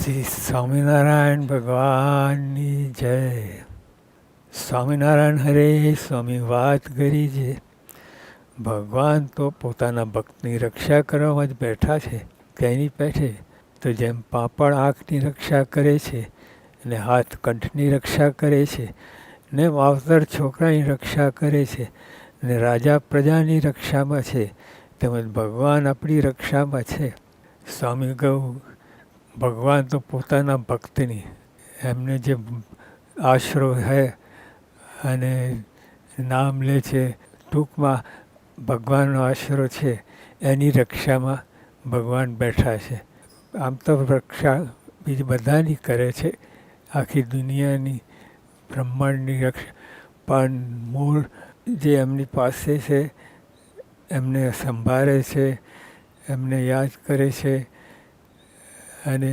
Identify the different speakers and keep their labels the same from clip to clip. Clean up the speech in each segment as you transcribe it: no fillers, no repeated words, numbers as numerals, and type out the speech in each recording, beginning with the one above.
Speaker 1: શ્રી સ્વામિનારાયણ ભગવાનની જય. સ્વામિનારાયણ હરે. સ્વામી વાત કરી છે, ભગવાન તો પોતાના ભક્તની રક્ષા કરવામાં જ બેઠા છે. તેની પેઠે તો જેમ પાપડ આંખની રક્ષા કરે છે ને હાથ કંઠની રક્ષા કરે છે ને માવતર છોકરાની રક્ષા કરે છે ને રાજા પ્રજાની રક્ષામાં છે, તેમજ ભગવાન આપણી રક્ષામાં છે. સ્વામી કહું, ભગવાન તો પોતાના ભક્તની, એમને જે આશરો હે અને નામ લે છે, ટૂંકમાં ભગવાનનો આશરો છે, એની રક્ષામાં ભગવાન બેઠા છે. આમ તો રક્ષા બીજી બધાની કરે છે, આખી દુનિયાની, બ્રહ્માંડની રક્ષા, પણ મૂળ જે એમની પાસે છે એમને સંભાળે છે, એમને યાદ કરે છે અને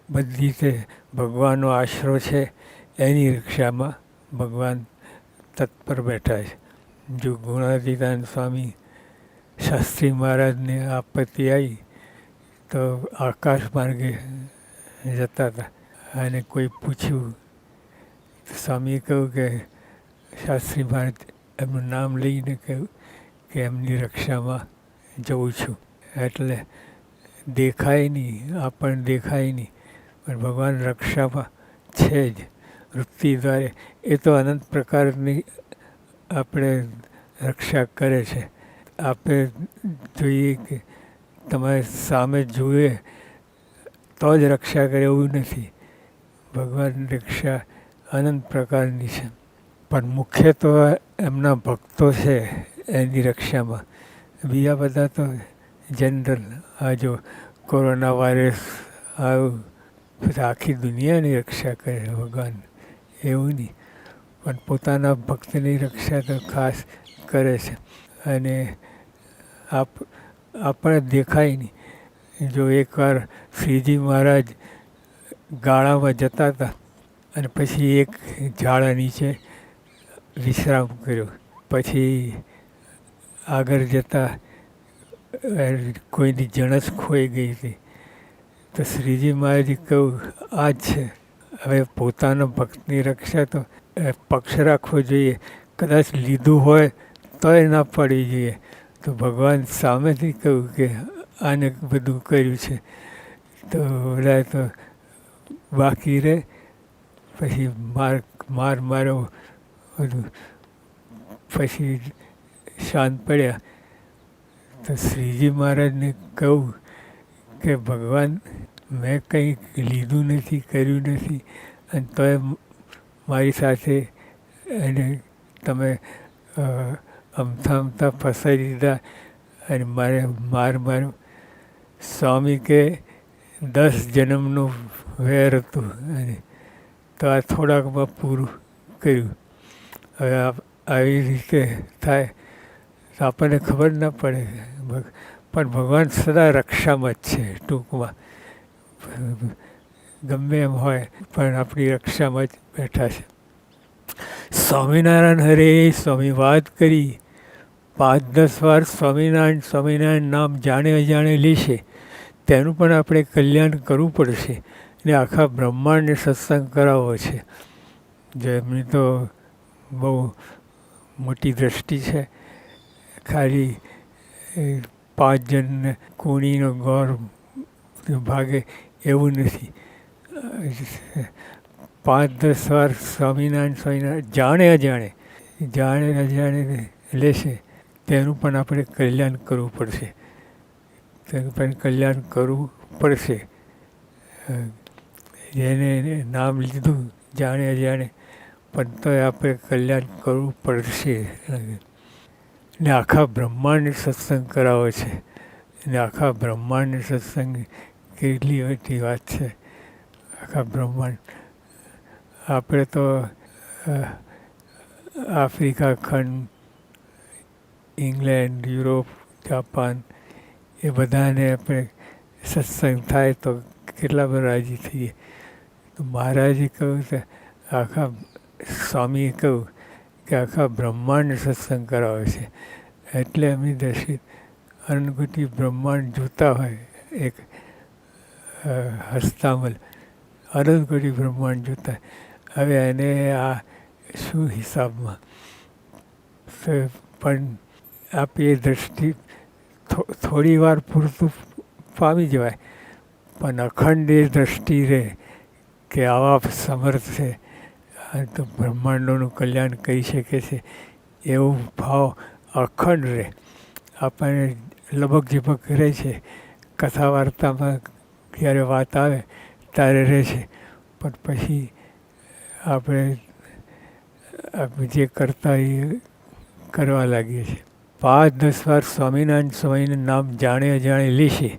Speaker 1: બધી રીતે ભગવાનનો આશરો છે એની રક્ષામાં ભગવાન તત્પર બેઠા છે. જો ગુણાતીતાન સ્વામી શાસ્ત્રી મહારાજને આપત્તિ આવી તો આકાશ માર્ગે જતા હતા અને કોઈ પૂછ્યું, સ્વામીએ કહ્યું કે શાસ્ત્રી મહારાજ એમનું નામ લઈને કહ્યું કે એમની રક્ષામાં જઉં છું. એટલે દેખાય નહીં, આપણને દેખાય નહીં, પણ ભગવાન રક્ષામાં છે જ વૃત્તિ દ્વારા. એ તો અનંત પ્રકારની આપણે રક્ષા કરે છે. આપણે જોઈએ કે તમારે સામે જુએ તો જ રક્ષા કરે એવું નથી. ભગવાન રક્ષા અનંત પ્રકારની છે, પણ મુખ્ય તો એમના ભક્તો છે એની રક્ષામાં. બીજા બધા તો જનરલ, આ જો કોરોના વાયરસ આવ્યું પછી આખી દુનિયાની રક્ષા કરે ભગવાન, એવું નહીં, પણ પોતાના ભક્તની રક્ષા તો ખાસ કરે છે. અને આપણે દેખાય નહીં. જો એકવાર શ્રીજી મહારાજ ગાળામાં જતા હતા અને પછી એક ઝાડ નીચે વિશ્રામ કર્યો, પછી આગળ જતાં કોઈની જણસ ખોઈ ગઈ હતી તો શ્રીજી મહારાજે કહ્યું, આ જ છે. હવે પોતાના ભક્તની રક્ષા તો પક્ષ રાખવો જોઈએ. કદાચ લીધું હોય તોય ના પડવી જોઈએ. તો ભગવાન સામેથી કહ્યું કે આને બધું કર્યું છે તો ઓલા તો બાકી રહે. પછી માર્યો બધું, પછી શાંત પડ્યા. તો શ્રીજી મહારાજને કહું કે ભગવાન, મેં કંઈ લીધું નથી, કર્યું નથી, અને તોય મારી સાથે એને તમે અમથા અમથા ફસાઈ દીધા અને માર્યો. સ્વામી કે 10 જન્મનું વેર હતું અને તો આ થોડાકમાં પૂરું કર્યું. હવે આવી રીતે થાય તો આપણને ખબર ના પડે, પણ ભગવાન સદા રક્ષામાં જ છે. ટૂંકમાં ગમે એમ હોય પણ આપણી રક્ષામાં જ બેઠા છે. સ્વામિનારાયણ હરે. સ્વામી વાત કરી, 5-10 વાર સ્વામિનારાયણ સ્વામિનારાયણ નામ જાણે અજાણે લેશે તેનું પણ આપણે કલ્યાણ કરવું પડશે ને આખા બ્રહ્માંડને સત્સંગ કરાવવો છે. જેમની તો બહુ મોટી દ્રષ્ટિ છે. ખાલી 5 જણને કુણીનો ગોર ભાગે એવું નથી. 5-10 વાર સ્વામિનારાયણ જાણે અજાણે લેશે તેનું પણ આપણે કલ્યાણ કરવું પડશે. જેને નામ લીધું જાણે અજાણે, પણ તોય આપણે કલ્યાણ કરવું પડશે. ને આખા બ્રહ્માંડને સત્સંગ કરાવો છે. ને આખા બ્રહ્માંડને સત્સંગ કેટલી મોટી વાત છે. આખા બ્રહ્માંડ, આપણે તો આફ્રિકા ખંડ, ઇંગ્લેન્ડ, યુરોપ, જાપાન, એ બધાને આપણે સત્સંગ થાય તો કેટલા બધા રાજી થઈએ. તો મહારાજે કહ્યું કે સ્વામીએ કહ્યું કે આખા બ્રહ્માંડ સત્સંગ કરાવે છે. એટલે એમની દ્રષ્ટિ અનંત બ્રહ્માંડ જોતા હોય એક હસ્તામલ અનંત કોટી બ્રહ્માંડ જોતા. હવે એને આ શું હિસાબમાં પણ આપી એ દ્રષ્ટિ થોડી વાર પૂરતું પામી જવાય, પણ અખંડ એ દ્રષ્ટિ રહે કે આવા સમર્થ છે તો બ્રહ્માંડોનું કલ્યાણ કરી શકે છે એવો ભાવ અખંડ રહે. આપણને લબક ઝબક રહે છે, કથા વાર્તામાં જ્યારે વાત આવે ત્યારે રહે છે, પણ પછી આપણે જે કરતા એ કરવા લાગીએ છીએ. 5-10 વાર સ્વામિનારાયણ સ્વામીનું નામ જાણે અજાણે લેશે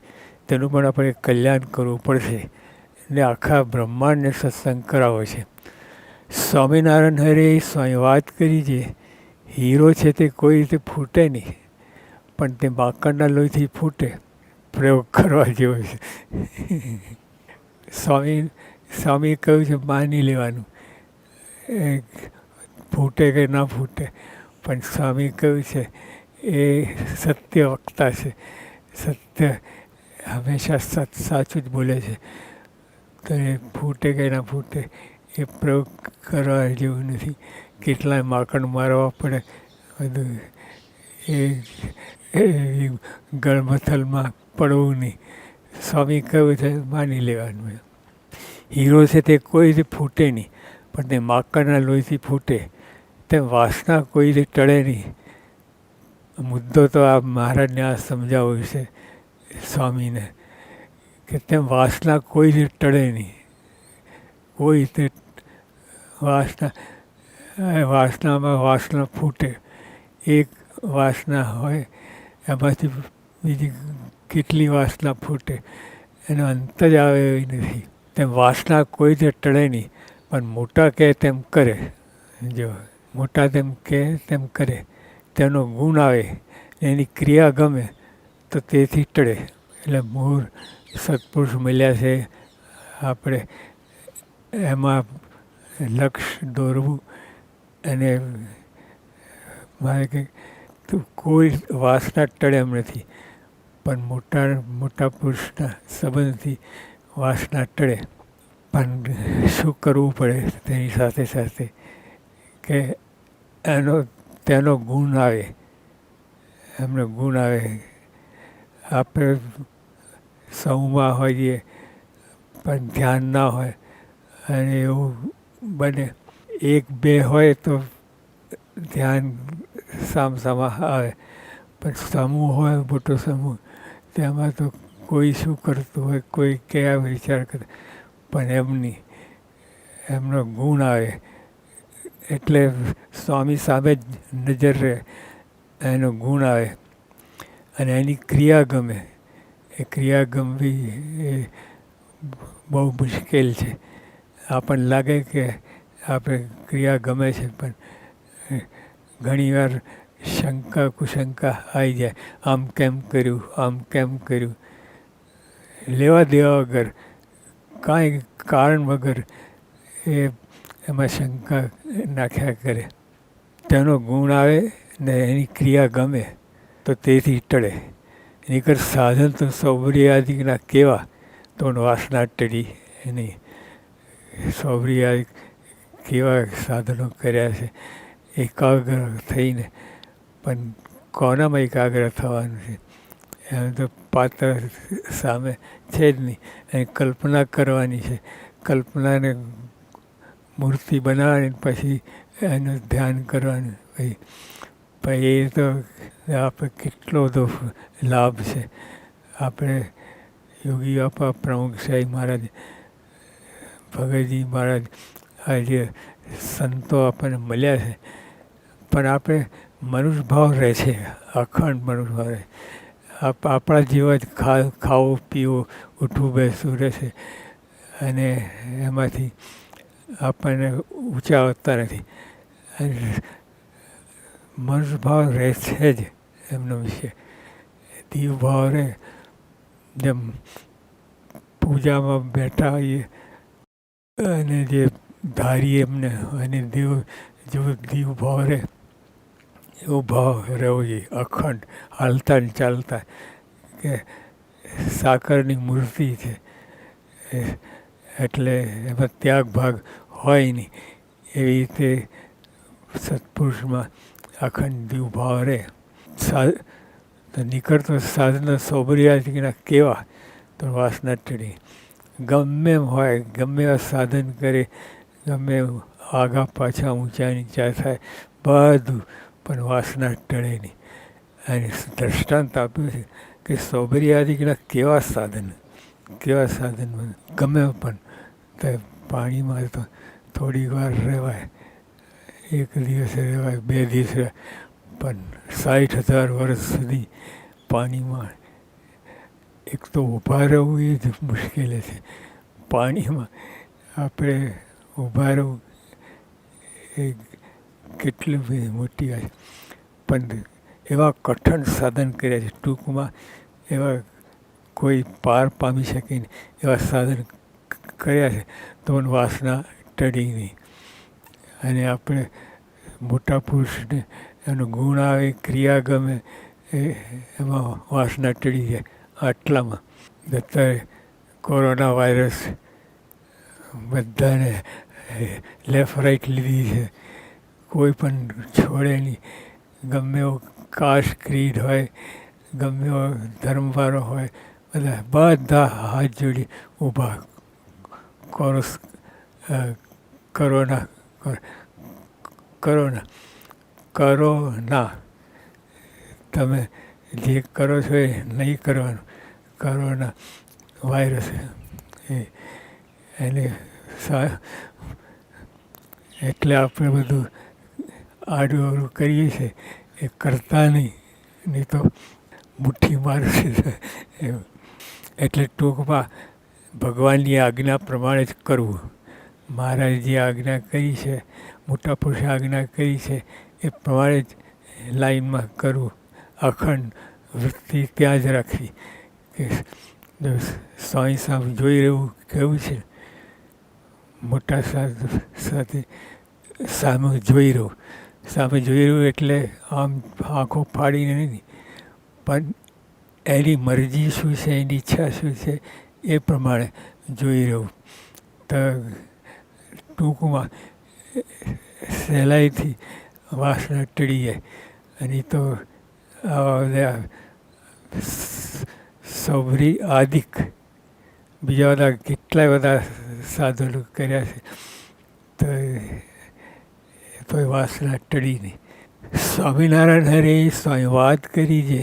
Speaker 1: તેનું પણ આપણે કલ્યાણ કરવું પડશે. ને આખા બ્રહ્માંડને સત્સંગ કરાવો છે. સ્વામિનારાયણ હરે સ્વામી વાત કરી છે, હીરો છે તે કોઈ રીતે ફૂટે નહીં, પણ તે માકડના લોહીથી ફૂટે. પ્રયોગ કરવા જેવો છે. સ્વામી કહ્યું છે માની લેવાનું, એ ફૂટે કે ના ફૂટે, પણ સ્વામી કહ્યું છે એ સત્ય વક્તા છે. સત્ય હંમેશા સાચું જ બોલે છે. તો એ ફૂટે કે ના ફૂટે એ પ્રયોગ કરવા જેવું નથી. કેટલાય માકડ મારવા પડે બધું, એ ગળમથલમાં પડવું નહીં. સ્વામી કહ્યું છે માની લેવાનું. હીરો છે તે કોઈ રીતે ફૂટે નહીં, પણ તે માકડના લોહીથી ફૂટે. તેમ વાસના કોઈ રીતે ટળે નહીં. મુદ્દો તો આ મહારાજને આ સમજાવ્યું છે સ્વામીને, કે તેમ વાસના કોઈ રીતે ટળે નહીં. કોઈ રીતે વાસનામાં વાસના ફૂટે. એક વાસના હોય એમાંથી બીજી કેટલી વાસના ફૂટે, એનો અંત જ આવે એવી નથી. તેમ વાસના કોઈ રીતે ટળે નહીં, પણ મોટા કહે તેમ કરે. જો મોટા તેમ કહે તેમ કરે, તેનો ગુણ આવે, એની ક્રિયા ગમે તો તેથી ટળે. એટલે મૂળ સત્પુરુષ મળ્યા છે આપણે એમાં લક્ષ્ય દોરવું. અને મારે કંઈક કોઈ વાસના ટળે એમ નથી, પણ મોટા પુરુષના સંબંધથી વાસના ટળે. પણ શું કરવું પડે તેની સાથે સાથે કે તેનો ગુણ આવે, એમનો ગુણ આવે. આપણે સૌમાં હોઈએ પણ ધ્યાન ના હોય, અને એવું બને 1-2 હોય તો ધ્યાન સામસામા આવે, પણ સમૂહ હોય મોટો સમૂહ, તેમાં તો કોઈ શું કરતું હોય, કોઈ કયા વિચાર કરે, પણ એમની એમનો ગુણ આવે એટલે સ્વામી સામે જ નજર રહે, એનો ગુણ આવે અને એની ક્રિયા ગમે. એ ક્રિયા ગમવી એ બહુ મુશ્કેલ છે. આપણને લાગે કે આપણે ક્રિયા ગમે છે, પણ ઘણીવાર શંકા કુશંકા આવી જાય. આમ કેમ કર્યું, આમ કેમ કર્યું, લેવા દેવા વગર, કાંઈ કારણ વગર એમાં શંકા નાખ્યા કરે. તેનો ગુણ આવે ને એની ક્રિયા ગમે તો તેથી ટળે. નહીંતર સાધન તો સૌભર્યાદિકના કેવા તો વાસના ટળી નહીં. સૌભર્યાદિક કેવા સાધનો કર્યા છે એકાગ્ર થઈને, પણ કોનામાં એકાગ્ર થવાનું છે? એમ તો પાત્ર સામે છે જ નહીં. અને કલ્પના કરવાની છે. કલ્પનાને મૂર્તિ બનાવવાની, પછી એનું ધ્યાન કરવાનું. પછી એ તો આપણે કેટલો બધો લાભ છે. આપણે યોગી બાપા, પ્રમુખ સાહેબ મહારાજ, ભગતજી મહારાજ, આ જે સંતો આપણને મળ્યા છે, પણ આપણે મનુષ્ય ભાવ રહે છે, અખંડ મનુષ્ય ભાવ રહે. આપણા જેવા જ ખાવું પીવું ઉઠવું બેસવું રહેશે, અને એમાંથી આપણને ઊંચા આવતા નથી. મનુષ્ય ભાવ રહે છે જ એમનો વિષય. દીવ ભાવ રહે. જેમ પૂજામાં બેઠા હોઈએ અને જે ધારીએ એમને, અને જેવો દીવ ભાવ રહે એવો ભાવ રહેવો જોઈએ અખંડ, હાલતા ને ચાલતા. કે સાકરની મૂર્તિ છે, એટલે એમાં ત્યાગ ભાગ હોય નહીં. એવી રીતે સત્પુરુષમાં અખંડ દીવ ભાવ રહે. તો નીકળતો સાધના સોબરિયાના કેવા તો વાસના ટળી. ગમે એમ હોય, ગમે એવા સાધન કરે, ગમે આગા પાછા ઊંચા નીચા થાય, બધું પણ વાસના ટળે નહીં. અને દ્રષ્ટાંત આપ્યું છે કે સોબરિયાદિકના કેવા સાધન ગમે પણ તો પાણીમાં તો થોડી વાર રહેવાય, એક દિવસ રહેવાય, 2 દિવસ રહેવાય, પણ 60,000 વર્ષ સુધી પાણીમાં એક તો ઊભા રહેવું એ જ મુશ્કેલ છે. પાણીમાં આપણે ઊભા રહેવું એ કેટલી બધી મોટી વાત. પણ એવા કઠણ સાધન કર્યા છે, ટૂંકમાં એવા કોઈ પાર પામી શકે નહીં એવા સાધન કર્યા છે, તો પણ વાસના ટળી નહીં. અને આપણે મોટા પુરુષને એનો ગુણ આવે, ક્રિયા ગમે, એમાં વાસના ટળી જાય. આટલામાં અત્યારે કોરોના વાયરસ બધાને લેફ્ટ રાઈટ લીધી છે, કોઈ પણ છોડે નહીં. ગમે એવો કાસ્ટ ક્રીડ હોય, ગમે એવો ધર્મવાળો હોય, બધા હાથ જોડી ઊભા. કોરોના તમે જે કરો છો એ નહીં કરવાનું. કોરોના વાયરસ એને એટલે આપણે બધું આડું અવળું કરીએ છીએ એ કરતા નહીં તો મુઠ્ઠી મારશે એવું. એટલે ટૂંકમાં ભગવાનની આજ્ઞા પ્રમાણે જ કરવું. મહારાજે જે આજ્ઞા કરી છે, મોટા પુરુષે આજ્ઞા કરી છે, એ પ્રમાણે જ લાઈનમાં કરવું. અખંડ વૃત્તિ ત્યાં જ રાખવી કે સ્વામી સામે જોઈ રહેવું કેવું છે. મોટા સાથે સામે જોઈ રહું. સામે જોઈ રહ્યું એટલે આમ આંખો ફાડીને નહીં, પણ એની મરજી શું છે, એની ઈચ્છા શું છે એ પ્રમાણે જોઈ રહ્યું. તો ટૂંકમાં સહેલાઈથી વાસના ટળી જાય. અને તો આવા બધા સૌરી આદિક બીજા બધા કેટલાય બધા સાધનો કર્યા છે, તો વાસના ટળી નહીં. સ્વામિનારાયણ હરે સ્વામી વાત કરી છે,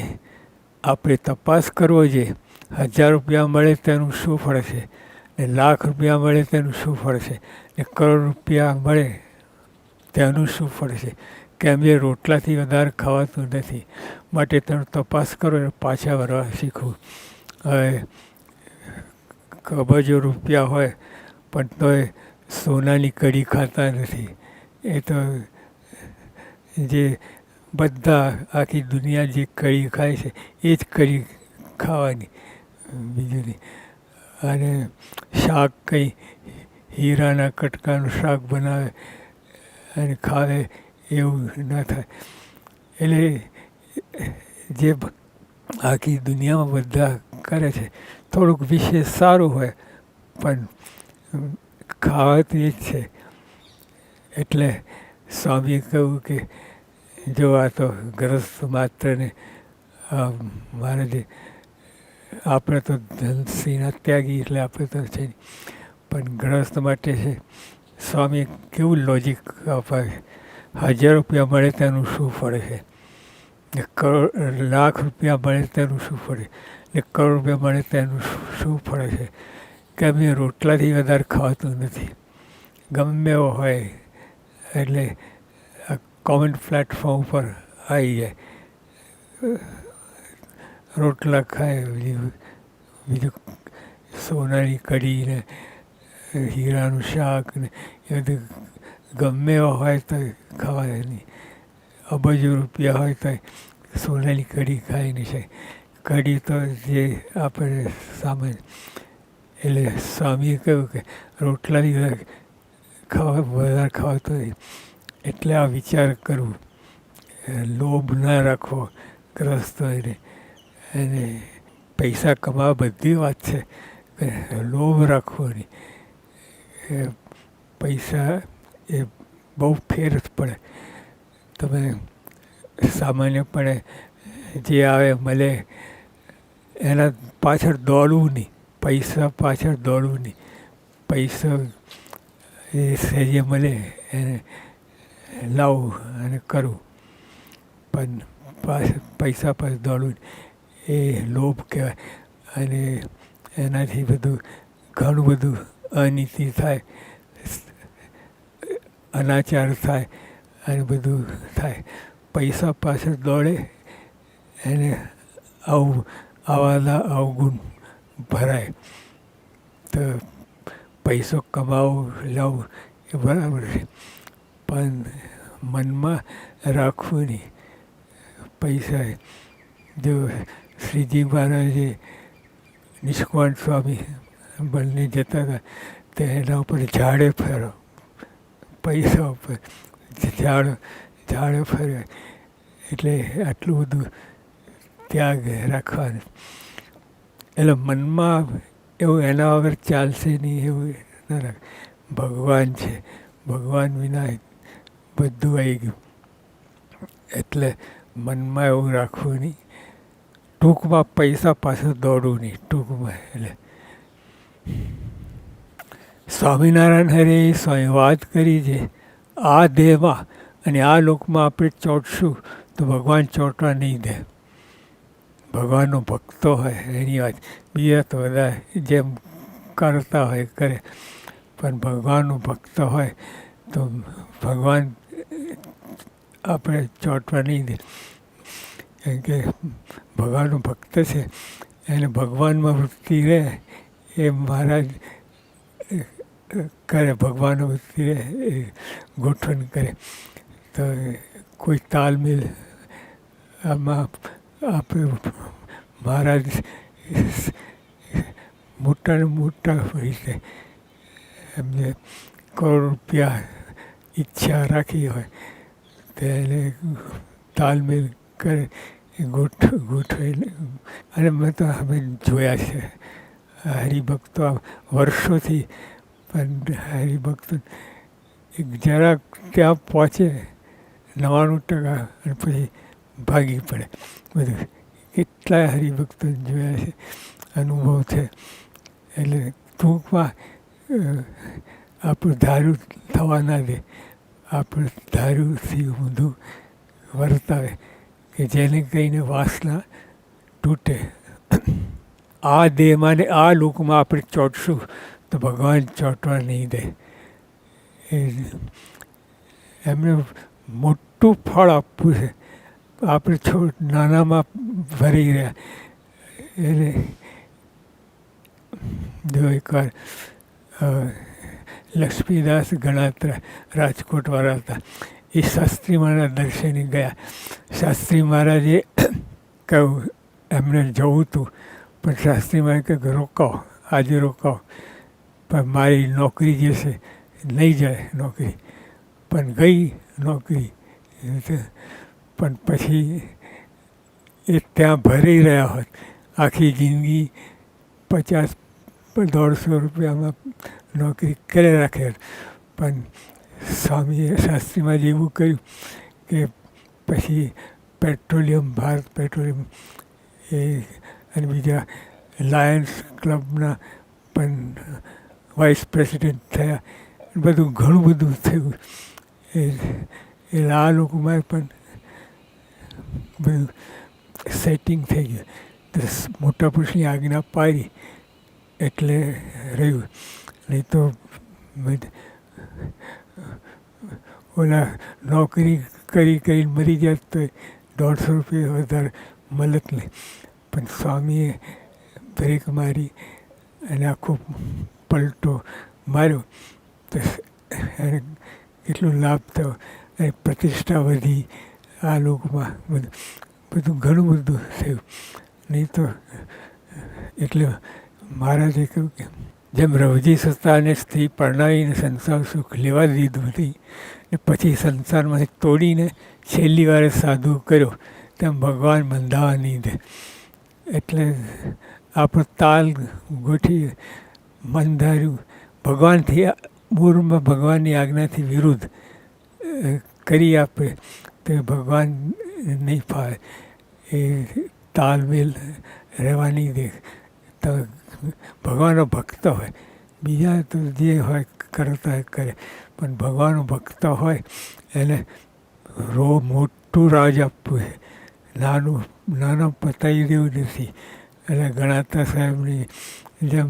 Speaker 1: આપણે તપાસ કરવો છે. 1000 રૂપિયા મળે તેનું શું ફળ છે, ને લાખ રૂપિયા મળે તેનું શું ફળ છે, ને કરોડ રૂપિયા મળે તેનું શું ફળ છે. કેમ એ રોટલાથી વધારે ખાવાતું નથી, માટે તેનો તપાસ કરો અને પાછા વળવા શીખવું. હવે અબજો રૂપિયા હોય પણ તોય સોનાની કઢી ખાતા નથી. એ તો જે બધા આખી દુનિયા જે કઢી ખાય છે એ જ કઢી ખાવાની, બીજું નહીં. અને શાક કંઈ હીરાના કટકાનું શાક બનાવે અને ખાવે એવું ના થાય. એટલે જે આખી દુનિયામાં બધા કરે છે, થોડુંક વિશેષ સારું હોય પણ ખાવાતું એ જ છે. એટલે સ્વામીએ કહ્યું કે જો આ તો ગ્રસ્ત માત્રને મારે જે આપણે તો ધનસિંહના ત્યાગી એટલે આપણે તો છે નહીં, પણ ગ્રસ્ત માટે છે. સ્વામીએ કેવું લોજિક અપાવે. 1000 રૂપિયા મળે તેનું શું ફળ છે, ને લાખ રૂપિયા મળે તેનું શું ફળ છે, ને કરોડ રૂપિયા મળે તેનું શું ફળ છે. કેમ એ રોટલાથી વધારે ખાવાતું નથી. ગમે એવો હોય એટલે કોમન પ્લેટફોર્મ પર આવી જાય. રોટલા ખાય, બીજું સોનાની કઢી ને હીરાનું શાક ને એ બધું ગમે એવા હોય તો ખાવા નહીં. અબજો રૂપિયા હોય તો સોનાની કઢી ખાઈ નહીં શકે. કઢી તો જે આપણે સામાન્ય. એટલે સ્વામીએ કહ્યું કે રોટલાની વધારે ખાવાતો નહીં. એટલે આ વિચાર કરવું, લોભ ના રાખવો ગ્રસ્ત હોય. અને પૈસા કમાવા બધી વાત છે, લોભ રાખવો નહીં. એ પૈસા એ બહુ ફેર જ પડે. તમે સામાન્યપણે જે આવે મળે એના પાછળ દોડવું નહીં, પૈસા પાછળ દોડવું નહીં. પૈસા એ સહેજે મળે એને લાવવું અને કરવું, પણ પૈસા પાછળ દોડવું એ લોભ કહેવાય. અને એનાથી બધું ઘણું બધું અનીતિ થાય, અનાચાર થાય અને બધું થાય. પૈસા પાછળ દોડે એને આવા અવગુણ ભરાય. તો પૈસો કમાવો લાવવું એ બરાબર છે, પણ મનમાં રાખવું નહીં પૈસા. જો શ્રીજી મહારાજે નિષ્કાળ સ્વામી બંને જતા હતા તો એના ઉપર ઝાડે ફેરો, પૈસા ઉપર ઝાડે ફરે. એટલે આટલું બધું ત્યાગ રાખવાનું. એટલે મનમાં એવું એના વગર ચાલશે નહીં એવું ના રાખ. ભગવાન છે, ભગવાન વિના બધું આવી ગયું. એટલે મનમાં એવું રાખવું નહીં. ટૂંકમાં પૈસા પાછળ દોડવું નહીં ટૂંકમાં. એટલે સ્વામિનારાયણ હરે સ્વામી વાત કરી છે આ દેહમાં અને આ લોકમાં આપણે ચોંટશું તો ભગવાન ચોંટવા નહીં દે. ભગવાનનો ભક્તો હોય એની વાત. બીજા તો બધા જેમ કરતા હોય કરે, પણ ભગવાનનો ભક્ત હોય તો ભગવાન આપણે ચોંટવા નહીં દે. કેમ કે ભગવાનનો ભક્ત છે એને ભગવાનમાં વૃત્તિ રહે એ મહારાજ કરે. ભગવાનનો વૃત્તિ રહે એ ગોઠવણ કરે. તો કોઈ તાલમેલ આમાં આપણે મહારાજ મોટા ને મોટા હોય છે, એમને કરોડ રૂપિયા ઈચ્છા રાખી હોય તો એને તાલમેલ કરે ગોઠવે. અને મેં તો અમે જોયા છે હરિભક્તો વર્ષોથી, પણ હરિભક્તો જરાક ત્યાં પહોંચે 99% અને પછી ભાગી પડે બધું. કેટલાય હરિભક્તો જોયા છે, અનુભવ છે. એટલે ટૂંકમાં આપણું ધાર્યું થવા ના દે. આપણે ધાર્યુંથી ઊંધું વર્તાવે કે જેને કહીને વાસના તૂટે. આ દેહમાં ને આ લોકમાં આપણે ચોંટશું તો ભગવાન ચોંટવા નહીં દે. એમને મોટું ફળ આપવું છે. આપણે નાનામાં ભરી રહ્યા. એને જો એકવાર લક્ષ્મીદાસ ગણાત્રા રાજકોટવાળા હતા. એ શાસ્ત્રી મહારાજ દર્શને ગયા. શાસ્ત્રી મહારાજે કહ્યું એમને જવું હતું, પણ શાસ્ત્રી મહારાજ કહે રોકાવો, આજે રોકાવો, પણ મારી નોકરી જે છે નહીં જાય નોકરી. પણ ગઈ નોકરી. પણ પછી એ ત્યાં ભરી રહ્યા હોત આખી જિંદગી 50-150 રૂપિયામાં નોકરી કરે રાખે. પણ સ્વામીએ શાસ્ત્રીમાં જેવું કર્યું કે પછી પેટ્રોલિયમ, ભારત પેટ્રોલિયમ એ અને બીજા લાયન્સ ક્લબના પણ વાઇસ પ્રેસિડેન્ટ થયા. બધું ઘણું બધું થયું. એટલે આ લોકોમાં પણ બધું સેટિંગ થઈ ગયું. તો મોટા પુરુષની આજ્ઞા પાડી એટલે રહ્યું. નહીં તો ઓલા નોકરી કરીને મરી જાય તો 150 રૂપિયા વધારે મળત નહીં. પણ સ્વામીએ બ્રેક મારી અને આખો પલટો માર્યો તો એને કેટલો લાભ થયો અને પ્રતિષ્ઠા વધી. આ લોકોમાં બધું ઘણું બધું થયું. નહીં તો એટલે મહારાજે કહ્યું કે જેમ રવજી સસ્તાને સ્ત્રી પરણાવીને સંસાર સુખ લેવા દીધું હતી ને પછી સંસારમાંથી તોડીને છેલ્લી વારે સાધુ કર્યો, તેમ ભગવાન બંધાવા નહીં દે. એટલે આપણો તાલ ગોઠવી મન ધાર્યું ભગવાનથી મૂળમાં ભગવાનની આજ્ઞાથી વિરુદ્ધ કરી આપે તો ભગવાન નહીં ફાવે. એ તાલમેલ રહેવા નહીં દે. તો ભગવાનનો ભક્ત હોય, બીજા તો જે હોય કરતા હોય કરે, પણ ભગવાનનો ભક્ત હોય એને મોટું રાજ આપવું છે. નાનું પતાવી દેવું નથી. એટલે ગણાતા સાહેબની જેમ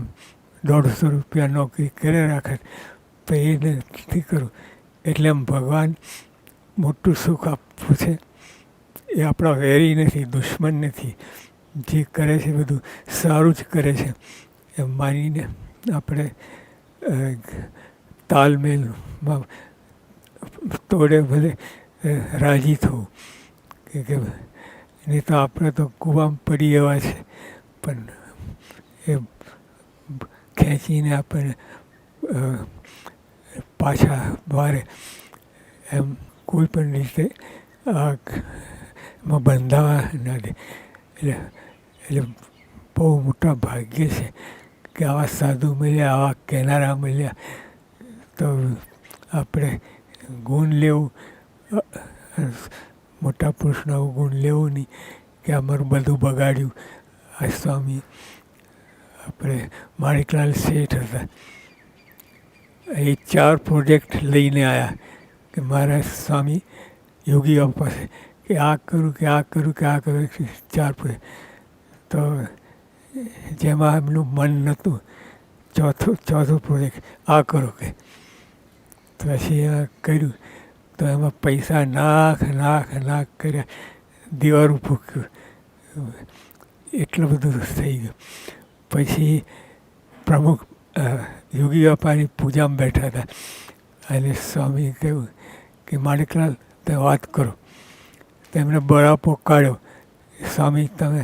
Speaker 1: 150 રૂપિયા નોકરી કરે રાખે, પણ એ નથી કરવું. એટલે એમ ભગવાન મોટું સુખ આપવું છે. એ આપણા વેરી નથી, દુશ્મન નથી. જે કરે છે બધું સારું જ કરે છે એમ માનીને આપણે તાલમેલમાં તોડે ભલે રાજી થવું. કે નહીં તો આપણે તો કૂવામાં પડી એવા છે, પણ એ ખેંચીને આપણને પાછા દ્વારે એમ કોઈ પણ રીતે એમાં બંધાવા ના દે. એટલે બહુ મોટા ભાગ્ય છે કે આવા સાધુ મળ્યા, આવા કહેનારા મળ્યા. તો આપણે ગુણ લેવું, મોટા પુરુષનો ગુણ લેવું નહીં કે અમારું બધું બગાડ્યું. આ સ્વામી આપણે માણેકલાલ શેઠ હતા, એ 4 પ્રોજેક્ટ લઈને આવ્યા કે મારા સ્વામી યોગીઓ પાસે કે આ કરું કે આ કરું કે આ કરું. 4 પ્રોજેક્ટ. તો જેમાં એમનું મન નહોતું, ચોથો પ્રોજેક્ટ આ કરો કે. તો પછી એમાં કર્યું તો એમાં પૈસા નાખ કર્યા, દીવારું ફૂક્યું, એટલું બધું થઈ ગયું. પછી પ્રમુખ યોગી બાપાની પૂજામાં બેઠા હતા અને સ્વામી કહ્યું કે માણેકલાલ તમે વાત કરો. તેમને બળાપો કાઢ્યો. સ્વામી તમે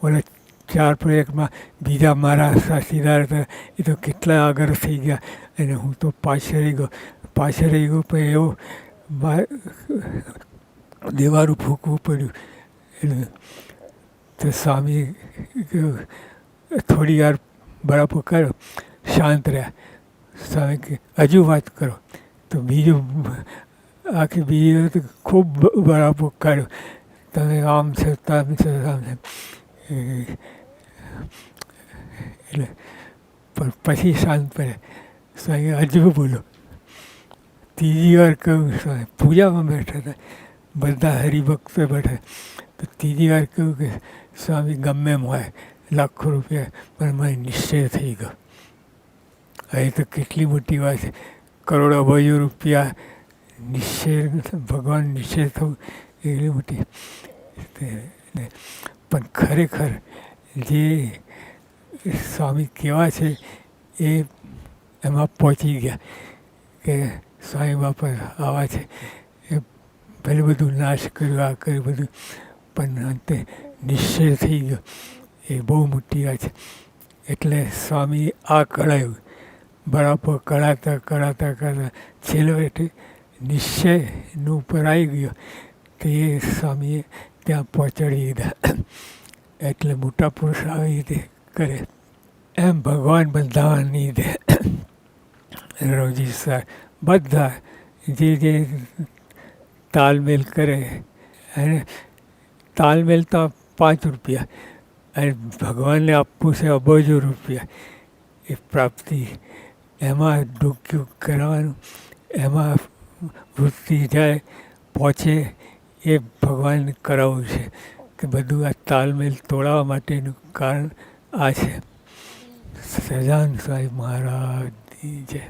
Speaker 1: ઓલા 4 પ્રોજેક્ટમાં બીજા મારા સાથીદાર હતા એ તો કેટલા આગળ થઈ ગયા અને હું તો પાછળ રહી ગયો. પણ એવો દેવારું ફૂંકવું પડ્યું. એટલે તો સ્વામી થોડી વાર બળાપો કાઢ્યો, શાંત રહ્યા. સ્વામી કે હજુ વાત કરો. તો બીજી વખત ખૂબ બળાપો કાઢ્યો. તમે આમ છે તેમ છે આમ છે. એટલે પણ પછી શાંત પડે. સ્વામી હજુ બોલો. ત્રીજી વાર કહ્યું, સ્વામી પૂજામાં બેઠા હતા, બધા હરિભક્તો બેઠા. તો ત્રીજી વાર કહ્યું કે સ્વામી ગમે એમ હોય લાખો રૂપિયા, પણ મને નિશ્ચય થઈ ગયો. એ તો કેટલી મોટી વાત છે. કરોડો અબજો રૂપિયા નિશ્ચય, ભગવાન નિશ્ચય થવું એટલી મોટી. પણ ખરેખર જે સ્વામી કેવા છે એ એમાં પહોંચી ગયા કે સ્વામી બાપા આવા છે. એ ભલે બધું નાશ કર્યું, આ કર્યું બધું, પણ અંતે નિશ્ચય થઈ ગયો. એ બહુ મોટી વાત છે. એટલે સ્વામી આ કળાયું, બળાપો કળાતા છેલ્લે નિશ્ચયનું ઉપર આવી ગયો. તો એ સ્વામીએ ત્યાં પહોંચાડી દીધા. એટલે મોટા પુરુષ આવી રીતે કરે. એમ ભગવાન બંધાવા નહીં દે. રોજી સર બધા જે તાલમેલ કરે, અને તાલમેલ તો 5 રૂપિયા, અને ભગવાનને આપવું છે અબજો રૂપિયા. એ પ્રાપ્તિ એમાં ડૂબક્યું કરવાનું, એમાં વૃત્તિ જાય પહોંચે, એ ભગવાનને કરાવવું છે. કે બધું આ તાલમેલ તોડાવવા માટેનું કારણ આ છે. સહજાનંદ સ્વામી મહારાજની જય.